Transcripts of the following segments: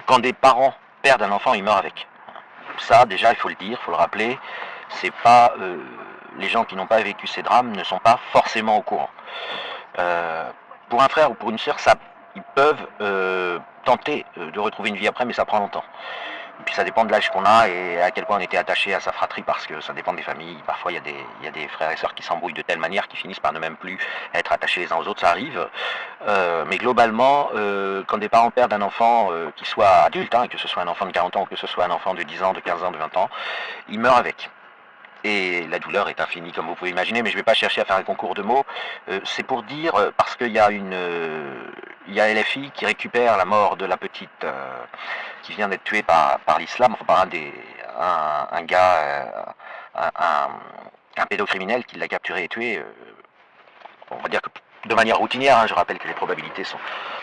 Quand des parents perdent un enfant, ils meurent avec. Ça, déjà, il faut le dire, il faut le rappeler. C'est pas les gens qui n'ont pas vécu ces drames ne sont pas forcément au courant. Euh, pour un frère ou pour une sœur, ça, ils peuvent tenter de retrouver une vie après, mais ça prend longtemps. Et puis ça dépend de l'âge qu'on a et à quel point on était attaché à sa fratrie, parce que ça dépend des familles. Parfois il y a des frères et sœurs qui s'embrouillent de telle manière qu'ils finissent par ne même plus être attachés les uns aux autres, ça arrive. Mais globalement, quand des parents perdent un enfant qui soit adulte, hein, que ce soit un enfant de 40 ans ou que ce soit un enfant de 10 ans, de 15 ans, de 20 ans, ils meurent avec. Et la douleur est infinie, comme vous pouvez imaginer, mais je ne vais pas chercher à faire un concours de mots. C'est pour dire, parce qu'il y a il y a LFI qui récupère la mort de la petite qui vient d'être tuée par l'islam, enfin par un gars, un pédocriminel qui l'a capturé et tué. On va dire que de manière routinière, hein, je rappelle que les probabilités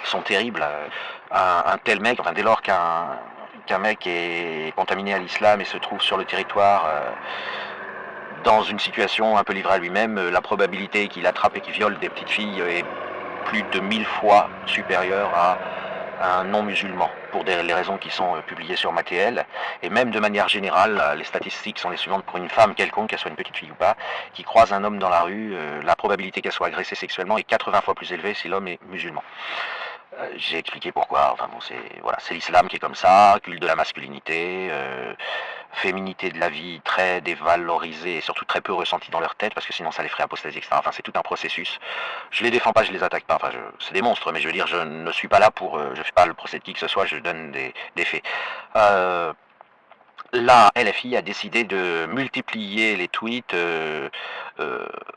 sont terribles. Un tel mec, enfin dès lors qu'un mec est contaminé à l'islam et se trouve sur le territoire dans une situation un peu livrée à lui-même, la probabilité qu'il attrape et qu'il viole des petites filles est plus de 1000 fois supérieure à un non-musulman, pour les raisons qui sont publiées sur Mattel. Et même de manière générale, les statistiques sont les suivantes: pour une femme quelconque, qu'elle soit une petite fille ou pas, qui croise un homme dans la rue, la probabilité qu'elle soit agressée sexuellement est 80 fois plus élevée si l'homme est musulman. J'ai expliqué pourquoi. Enfin bon, c'est l'islam qui est comme ça, culte de la masculinité, féminité de la vie très dévalorisée et surtout très peu ressentie dans leur tête, parce que sinon ça les ferait apostasier, etc. Enfin, c'est tout un processus. Je les défends pas, je les attaque pas. Enfin, c'est des monstres, mais je veux dire, je ne suis pas là pour, je fais pas le procès de qui que ce soit, je donne des faits. La LFI a décidé de multiplier les tweets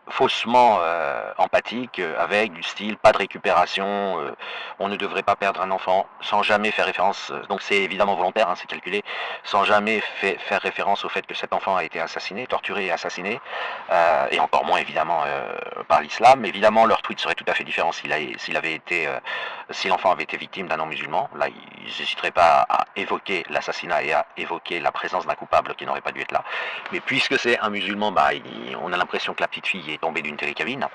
faussement empathiques, avec du style pas de récupération, on ne devrait pas perdre un enfant, sans jamais faire référence, donc c'est évidemment volontaire, hein, c'est calculé, sans jamais faire référence au fait que cet enfant a été assassiné, torturé et assassiné, et encore moins évidemment par l'islam. Évidemment, leur tweet serait tout à fait différent s'il avait été, si l'enfant avait été victime d'un non-musulman. Là, ils n'hésiteraient pas à évoquer l'assassinat et à évoquer la présence d'un coupable qui n'aurait pas dû être là. Mais puisque c'est un musulman, bah, on a l'impression que la petite fille est tombée d'une télécabine.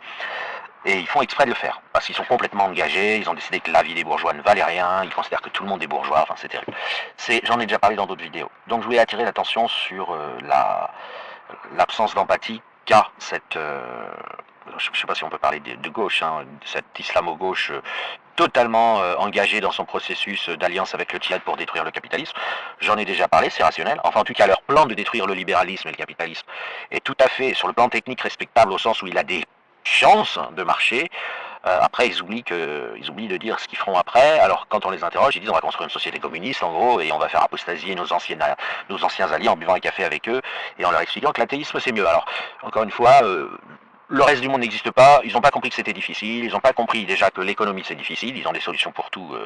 Et ils font exprès de le faire, parce qu'ils sont complètement engagés, ils ont décidé que la vie des bourgeois ne valait rien, ils considèrent que tout le monde est bourgeois, enfin c'est terrible. J'en ai déjà parlé dans d'autres vidéos. Donc je voulais attirer l'attention sur l'absence d'empathie qu'a cette... je ne sais pas si on peut parler de gauche, hein, cette islamo-gauche totalement engagée dans son processus d'alliance avec le djihad pour détruire le capitalisme. J'en ai déjà parlé, c'est rationnel. Enfin, en tout cas, leur plan de détruire le libéralisme et le capitalisme est tout à fait, sur le plan technique, respectable, au sens où il a des chances de marcher. Après, ils oublient de dire ce qu'ils feront après. Alors, quand on les interroge, ils disent on va construire une société communiste, en gros, et on va faire apostasier nos anciens alliés en buvant un café avec eux et en leur expliquant que l'athéisme c'est mieux. Alors, encore une fois, le reste du monde n'existe pas, ils n'ont pas compris que c'était difficile, ils n'ont pas compris déjà que l'économie c'est difficile, ils ont des solutions pour tout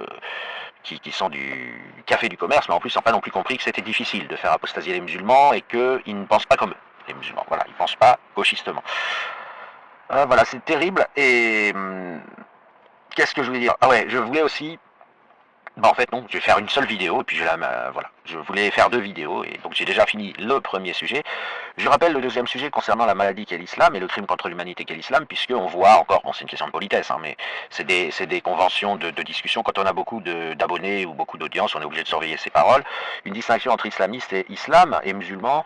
qui sont du café du commerce, mais en plus ils n'ont pas non plus compris que c'était difficile de faire apostasier les musulmans et qu'ils ne pensent pas comme eux, les musulmans. Voilà, ils ne pensent pas gauchistement. Voilà, c'est terrible. Et qu'est-ce que je voulais dire? Ah ouais, je voulais aussi... Bah en fait non, je vais faire une seule vidéo et puis voilà. Je voulais faire deux vidéos et donc j'ai déjà fini le premier sujet. Je rappelle le deuxième sujet concernant la maladie qu'est l'islam et le crime contre l'humanité qu'est l'islam, puisque on voit encore, bon c'est une question de politesse, hein, mais c'est des conventions de discussion. Quand on a beaucoup d'abonnés ou beaucoup d'audience, on est obligé de surveiller ses paroles. Une distinction entre islamiste et islam et musulman,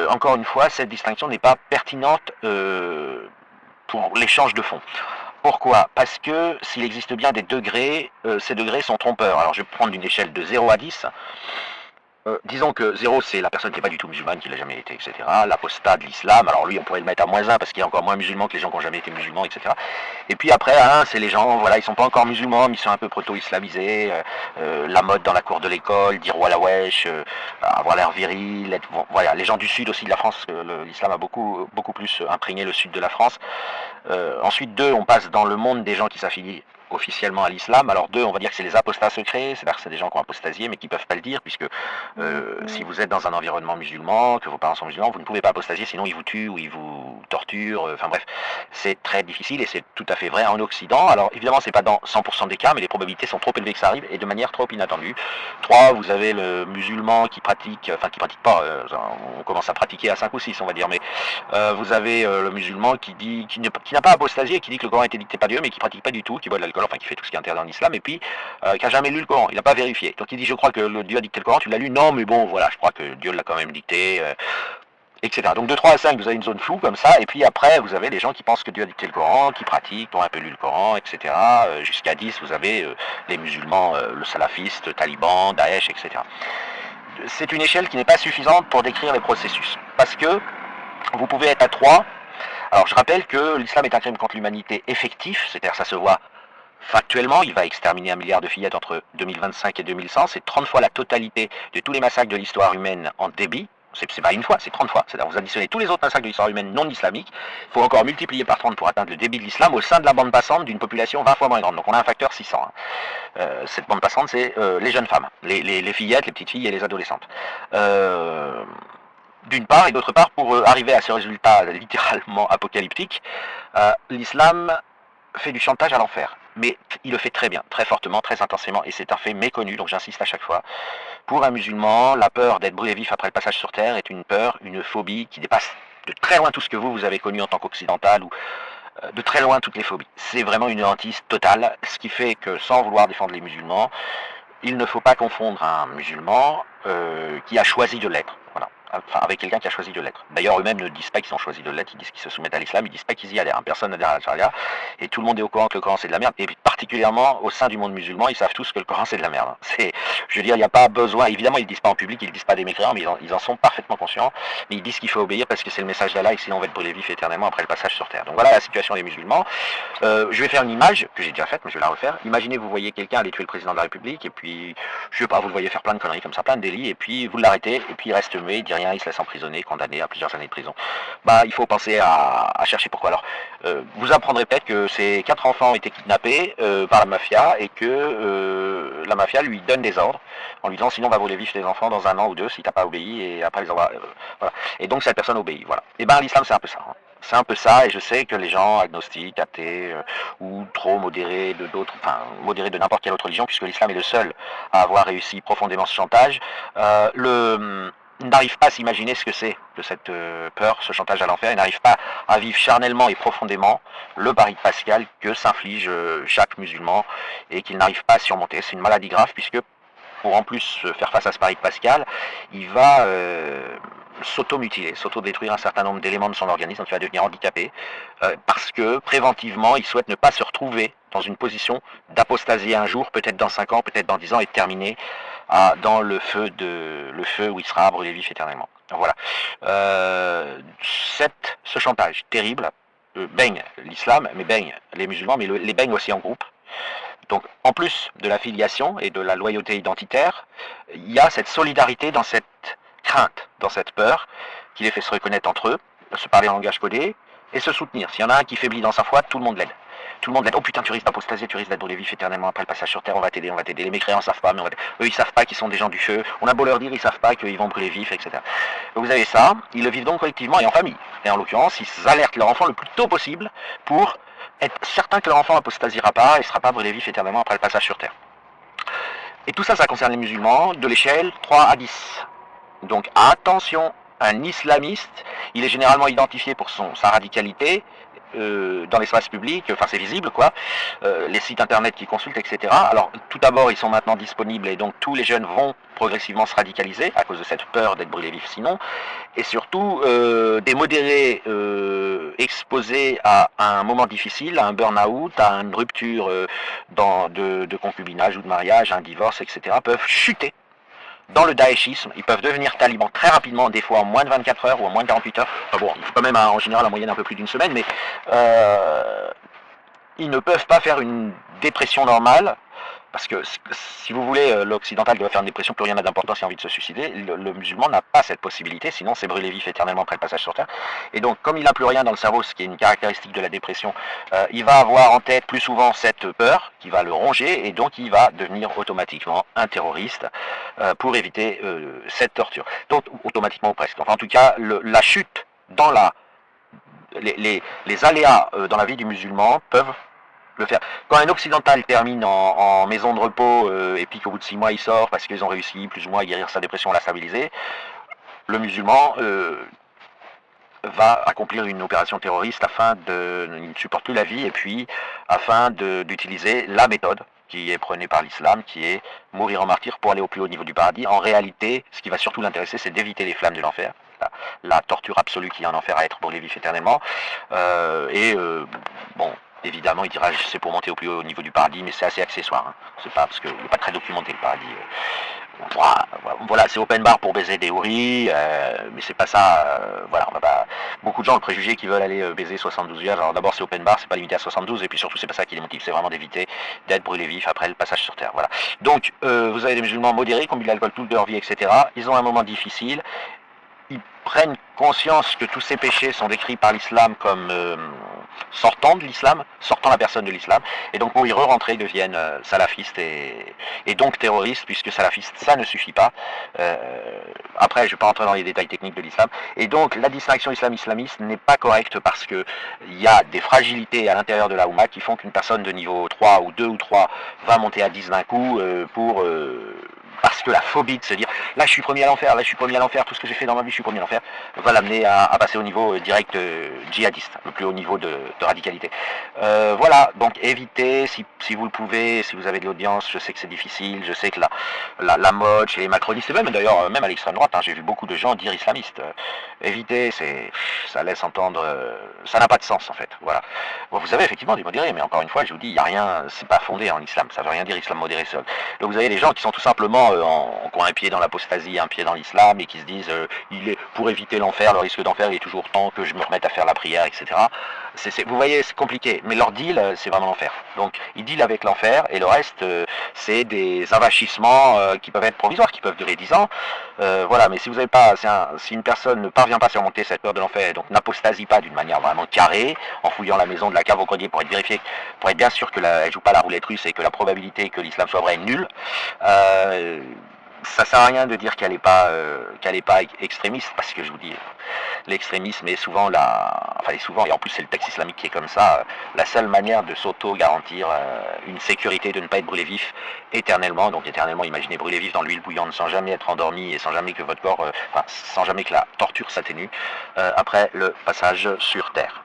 encore une fois, cette distinction n'est pas pertinente pour l'échange de fonds. Pourquoi? Parce que s'il existe bien des degrés, ces degrés sont trompeurs. Alors je vais prendre une échelle de 0 à 10. Disons que 0 c'est la personne qui n'est pas du tout musulmane, qui l'a jamais été, etc. L'apostat de l'islam, alors lui on pourrait le mettre à -1 parce qu'il est encore moins musulman que les gens qui n'ont jamais été musulmans, etc. Et puis après à 1 c'est les gens, voilà, ils sont pas encore musulmans, mais ils sont un peu proto-islamisés, la mode dans la cour de l'école, dire walla wesh, avoir l'air viril, voilà, les gens du sud aussi de la France, l'islam a beaucoup plus imprégné le sud de la France. Ensuite 2, on passe dans le monde des gens qui s'affilient officiellement à l'islam. Alors 2, on va dire que c'est les apostats secrets, c'est-à-dire que c'est des gens qui ont apostasié mais qui ne peuvent pas le dire, puisque si vous êtes dans un environnement musulman, que vos parents sont musulmans, vous ne pouvez pas apostasier, sinon ils vous tuent ou ils vous torturent, enfin bref, c'est très difficile et c'est tout à fait vrai en Occident. Alors évidemment c'est pas dans 100% des cas, mais les probabilités sont trop élevées que ça arrive et de manière trop inattendue. 3, vous avez le musulman qui pratique, enfin qui pratique pas, on commence à pratiquer à 5 ou 6 on va dire, mais vous avez le musulman qui n'a pas apostasié, qui dit que le Coran a été dicté par Dieu mais qui pratique pas du tout, qui boit de l'alcool. alcool, enfin qui fait tout ce qui est interdit en islam, et puis qui n'a jamais lu le Coran, il n'a pas vérifié. Donc il dit je crois que le Dieu a dicté le Coran, tu l'as lu? Non mais bon voilà, je crois que Dieu l'a quand même dicté, etc. Donc de 3 à 5 vous avez une zone floue comme ça, et puis après vous avez les gens qui pensent que Dieu a dicté le Coran, qui pratiquent, qui ont un peu lu le Coran, etc. Jusqu'à 10 vous avez les musulmans, le salafiste, taliban, Daesh, etc. C'est une échelle qui n'est pas suffisante pour décrire les processus, parce que vous pouvez être à 3. Alors je rappelle que l'islam est un crime contre l'humanité effectif, c'est-à-dire ça se voit factuellement, il va exterminer 1 milliard de fillettes entre 2025 et 2100, c'est 30 fois la totalité de tous les massacres de l'histoire humaine en débit, c'est pas une fois, c'est 30 fois, c'est-à-dire vous additionnez tous les autres massacres de l'histoire humaine non islamiques, il faut encore multiplier par 30 pour atteindre le débit de l'islam au sein de la bande passante d'une population 20 fois moins grande, donc on a un facteur 600. Cette bande passante c'est les jeunes femmes, les fillettes, les petites filles et les adolescentes. D'une part, et d'autre part, pour arriver à ce résultat littéralement apocalyptique, l'islam fait du chantage à l'enfer. Mais il le fait très bien, très fortement, très intensément, et c'est un fait méconnu, donc j'insiste à chaque fois. Pour un musulman, la peur d'être brûlé vif après le passage sur terre est une peur, une phobie qui dépasse de très loin tout ce que vous avez connu en tant qu'occidental, ou de très loin toutes les phobies. C'est vraiment une hantise totale, ce qui fait que, sans vouloir défendre les musulmans, il ne faut pas confondre un musulman qui a choisi de l'être. Voilà. Enfin, avec quelqu'un qui a choisi de l'être. D'ailleurs, eux-mêmes ne disent pas qu'ils ont choisi de l'être, ils disent qu'ils se soumettent à l'islam, ils disent pas qu'ils y adhèrent. Personne n'adhère à la charia, et tout le monde est au courant que le Coran c'est de la merde, et particulièrement au sein du monde musulman, ils savent tous que le Coran c'est de la merde. Je veux dire, il n'y a pas besoin, évidemment ils ne disent pas en public, ils ne disent pas des mécréants, mais ils en sont parfaitement conscients, mais ils disent qu'il faut obéir parce que c'est le message d'Allah, et sinon on va être brûlé vif éternellement après le passage sur terre. Donc voilà la situation des musulmans. Je vais faire une image, que j'ai déjà faite, mais je vais la refaire. Imaginez vous voyez quelqu'un aller tuer le président de la République, et puis, je sais pas, vous le voyez faire plein de conneries comme ça, plein de délits, et puis vous l'arrêtez, et puis il reste muet, il dit rien, il se laisse emprisonner, condamné à plusieurs années de prison. Bah, il faut penser à chercher pourquoi. Alors, vous apprendrez peut-être que ces 4 enfants ont été kidnappés par la mafia, et que la mafia lui donne des ordres, en lui disant sinon on va brûler vif tes enfants dans 1 an ou 2 si t'as pas obéi, et après les envoie, voilà. Et donc cette personne obéit, voilà. Et ben l'islam c'est un peu ça. Hein. C'est un peu ça, et je sais que les gens agnostiques, athées, ou trop modérés de d'autres, enfin modérés de n'importe quelle autre religion, puisque l'islam est le seul à avoir réussi profondément ce chantage, n'arrivent pas à s'imaginer ce que c'est de cette peur, ce chantage à l'enfer, ils n'arrivent pas à vivre charnellement et profondément le pari de Pascal que s'inflige chaque musulman, et qu'ils n'arrivent pas à surmonter. C'est une maladie grave, puisque pour en plus faire face à ce pari de Pascal, il va s'auto-mutiler, s'auto-détruire un certain nombre d'éléments de son organisme, donc il va devenir handicapé, parce que préventivement, il souhaite ne pas se retrouver dans une position d'apostasie un jour, peut-être dans 5 ans, peut-être dans 10 ans, et terminer dans le feu où il sera brûlé vif éternellement. Donc voilà. Ce chantage terrible baigne l'islam, mais baigne les musulmans, mais les baigne aussi en groupe. Donc, en plus de la filiation et de la loyauté identitaire, il y a cette solidarité dans cette crainte, dans cette peur, qui les fait se reconnaître entre eux, se parler en langage codé, et se soutenir. S'il y en a un qui faiblit dans sa foi, tout le monde l'aide. Tout le monde l'aide. Oh putain, tu risques d'apostasier, tu risques d'être brûlé vif éternellement après le passage sur terre, on va t'aider, on va t'aider. Les mécréants savent pas, mais eux ils savent pas qu'ils sont des gens du feu. On a beau leur dire, ils savent pas qu'ils vont brûler vif, etc. Donc vous avez ça, ils le vivent donc collectivement et en famille. Et en l'occurrence, ils alertent leur enfant le plus tôt possible pour être certain que leur enfant apostasiera pas et ne sera pas brûlé vif éternellement après le passage sur terre. Et tout ça, ça concerne les musulmans de l'échelle 3 à 10. Donc attention, un islamiste, il est généralement identifié pour sa radicalité dans l'espace public, enfin c'est visible quoi, les sites internet qu'ils consultent, etc. Alors tout d'abord ils sont maintenant disponibles, et donc tous les jeunes vont progressivement se radicaliser à cause de cette peur d'être brûlés vifs sinon, et surtout des modérés exposés à un moment difficile, à un burn-out, à une rupture de concubinage ou de mariage, à un divorce, etc. peuvent chuter dans le daéchisme, ils peuvent devenir talibans très rapidement, des fois en moins de 24 heures ou en moins de 48 heures. Enfin bon, il faut quand même en général en moyenne un peu plus d'une semaine, mais ils ne peuvent pas faire une dépression normale, parce que si vous voulez, l'occidental doit faire une dépression, plus rien n'a d'importance, il a envie de se suicider. Le musulman n'a pas cette possibilité, sinon c'est brûlé vif éternellement après le passage sur terre. Et donc, comme il n'a plus rien dans le cerveau, ce qui est une caractéristique de la dépression, il va avoir en tête plus souvent cette peur qui va le ronger, et donc il va devenir automatiquement un terroriste pour éviter cette torture. Donc, automatiquement ou presque. Enfin, en tout cas, la chute dans les aléas dans la vie du musulman peuvent le faire. Quand un occidental termine en maison de repos et puis qu'au bout de 6 mois il sort parce qu'ils ont réussi plus ou moins à guérir sa dépression, à la stabiliser, le musulman va accomplir une opération terroriste afin de... Il ne supporte plus la vie, et puis afin d'utiliser la méthode qui est prônée par l'islam, qui est mourir en martyr pour aller au plus haut niveau du paradis. En réalité, ce qui va surtout l'intéresser, c'est d'éviter les flammes de l'enfer, la torture absolue qu'il y a en enfer à être brûlé vif éternellement. Bon, évidemment, il dira c'est pour monter au plus haut niveau du paradis, mais c'est assez accessoire. Hein. C'est pas parce qu'il n'est pas très documenté le paradis. Voilà, c'est open bar pour baiser des houris, mais c'est pas ça. Voilà, beaucoup de gens ont le préjugé qu'ils veulent aller baiser 72 vierges. Alors d'abord, c'est open bar, c'est pas limité à 72, et puis surtout, c'est pas ça qui les motive. C'est vraiment d'éviter d'être brûlé vif après le passage sur terre. Voilà. Donc, vous avez des musulmans modérés qui ont bu de l'alcool toute leur vie, etc. Ils ont un moment difficile. Ils prennent conscience que tous ces péchés sont décrits par l'islam comme sortant de l'islam, sortant la personne de l'islam, et donc pour y re-rentrer, deviennent salafistes et donc terroristes, puisque salafistes, ça ne suffit pas. Après, je ne vais pas rentrer dans les détails techniques de l'islam, et donc la distinction islam-islamiste n'est pas correcte parce qu'il y a des fragilités à l'intérieur de la Oumma qui font qu'une personne de niveau 3 ou 2 ou 3 va monter à 10 d'un coup parce que la phobie de se dire là je suis promis à l'enfer, là je suis promis à l'enfer, tout ce que j'ai fait dans ma vie je suis promis à l'enfer, va l'amener à passer au niveau direct djihadiste, le plus haut niveau de radicalité. Voilà, donc évitez si vous le pouvez, si vous avez de l'audience, je sais que c'est difficile, je sais que la mode chez les macronistes, et même d'ailleurs même à l'extrême droite, hein, j'ai vu beaucoup de gens dire islamistes. Évitez, ça laisse entendre, ça n'a pas de sens en fait. Voilà. Bon, vous avez effectivement des modérés, mais encore une fois je vous dis, il n'y a rien, c'est pas fondé en islam, ça veut rien dire islam modéré seul. Donc vous avez des gens qui sont tout simplement qui ont un pied dans l'apostasie, un pied dans l'islam, et qui se disent pour éviter l'enfer, le risque d'enfer il est toujours temps que je me remette à faire la prière, etc. Vous voyez, c'est compliqué, mais leur deal, c'est vraiment l'enfer. Donc ils dealent avec l'enfer, et le reste, c'est des avachissements qui peuvent être provisoires, qui peuvent durer 10 ans. Voilà, mais si vous avez pas, si une personne ne parvient pas à surmonter cette peur de l'enfer, donc n'apostasie pas d'une manière vraiment carrée, en fouillant la maison de la cave au grenier pour être vérifié, pour être bien sûr qu'elle ne joue pas la roulette russe et que la probabilité que l'islam soit vrai est nulle, ça sert à rien de dire qu'elle n'est pas extrémiste, parce que je vous dis, l'extrémisme est souvent et en plus c'est le texte islamique qui est comme ça, la seule manière de s'auto-garantir une sécurité de ne pas être brûlé vif éternellement. Donc éternellement, imaginez brûler vif dans l'huile bouillante sans jamais être endormi et sans jamais que votre corps, sans jamais que la torture s'atténue après le passage sur terre.